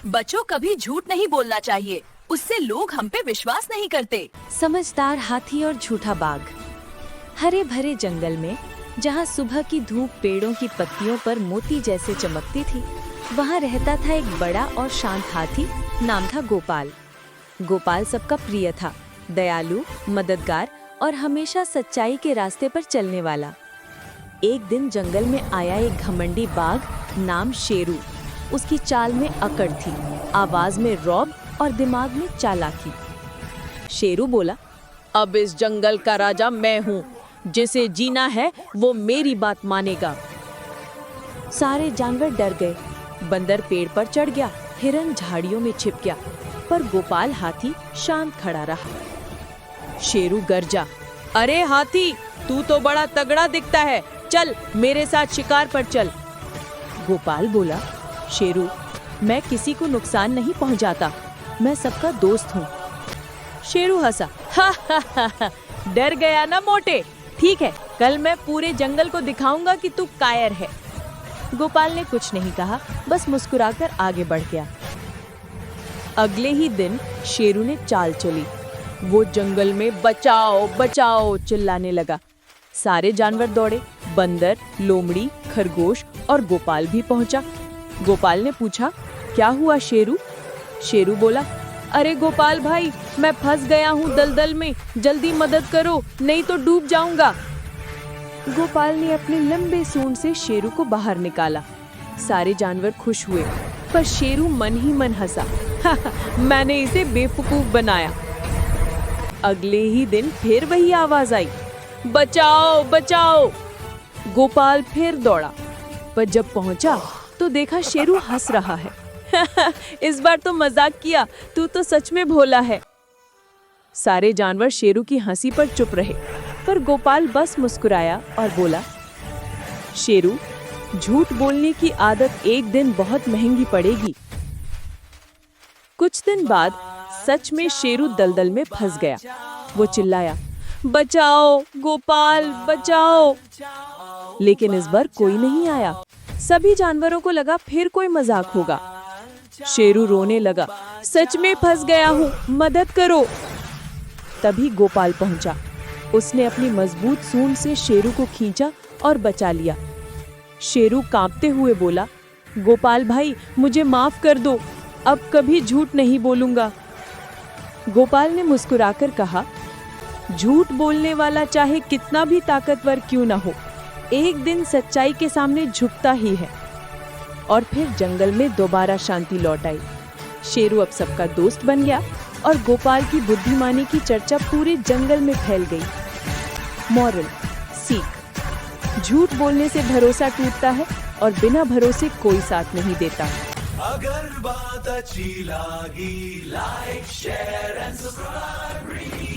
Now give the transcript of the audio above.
बच्चों, कभी झूठ नहीं बोलना चाहिए, उससे लोग हम पे विश्वास नहीं करते। समझदार हाथी और झूठा बाघ। हरे भरे जंगल में जहाँ सुबह की धूप पेड़ों की पत्तियों पर मोती जैसे चमकती थी, वहाँ रहता था एक बड़ा और शांत हाथी। नाम था गोपाल। गोपाल सबका प्रिय था, दयालु, मददगार और हमेशा सच्चाई के रास्ते पर चलने वाला। एक दिन जंगल में आया एक घमंडी बाघ नाम शेरू। उसकी चाल में अकड़ थी, आवाज में रौब और दिमाग में चालाकी। शेरू बोला, अब इस जंगल का राजा मैं हूँ। जिसे जीना है वो मेरी बात मानेगा। सारे जानवर डर गए। बंदर पेड़ पर चढ़ गया, हिरन झाड़ियों में छिप गया, पर गोपाल हाथी शांत खड़ा रहा। शेरू गरजा, अरे हाथी, तू तो बड़ा तगड़ा दिखता है, चल मेरे साथ शिकार पर चल। गोपाल बोला, शेरू, मैं किसी को नुकसान नहीं पहुंचाता, मैं सबका दोस्त हूँ। शेरू हंसा, हा, डर गया ना मोटे। ठीक है, कल मैं पूरे जंगल को दिखाऊंगा कि तू कायर है। गोपाल ने कुछ नहीं कहा, बस मुस्कुराकर आगे बढ़ गया। अगले ही दिन शेरू ने चाल चली। वो जंगल में बचाओ बचाओ चिल्लाने लगा। सारे जानवर दौड़े, बंदर, लोमड़ी, खरगोश और गोपाल भी पहुंचा। गोपाल ने पूछा, क्या हुआ शेरू? शेरू बोला, अरे गोपाल भाई, मैं फंस गया हूँ दलदल में, जल्दी मदद करो, नहीं तो डूब जाऊंगा। गोपाल ने अपने लंबे सूंड से शेरू को बाहर निकाला। सारे जानवर खुश हुए, पर शेरू मन ही मन हंसा, मैंने इसे बेवकूफ बनाया। अगले ही दिन फिर वही आवाज आई, बचाओ बचाओ। गोपाल फिर दौड़ा, पर जब पहुंचा तो देखा शेरू हंस रहा है। इस बार तो मजाक किया, तू तो सच में भोला है। सारे जानवर शेरू की हंसी पर चुप रहे, पर गोपाल बस मुस्कुराया और बोला, शेरू, झूठ बोलने की आदत एक दिन बहुत महंगी पड़ेगी। कुछ दिन बाद सच में शेरू दलदल में फंस गया। वो चिल्लाया, बचाओ गोपाल बचाओ। लेकिन इस बार कोई नहीं आया। सभी जानवरों को लगा फिर कोई मजाक होगा। शेरू रोने लगा, सच में फंस गया हूँ, मदद करो। तभी गोपाल पहुंचा। उसने अपनी मजबूत सूंड से शेरू को खींचा और बचा लिया। शेरू कांपते हुए बोला, गोपाल भाई, मुझे माफ कर दो, अब कभी झूठ नहीं बोलूंगा। गोपाल ने मुस्कुराकर कहा, झूठ बोलने वाला चाहे कितना भी ताकतवर क्यों ना हो, एक दिन सच्चाई के सामने झुकता ही है। और फिर जंगल में दोबारा शांति लौट आई। शेरू अब सबका दोस्त बन गया और गोपाल की बुद्धिमानी की चर्चा पूरे जंगल में फैल गई। मॉरल, सीख, झूठ बोलने से भरोसा टूटता है और बिना भरोसे कोई साथ नहीं देता। अगर बात अच्छी लगी, लाइक शेयर एंड सब्सक्राइब।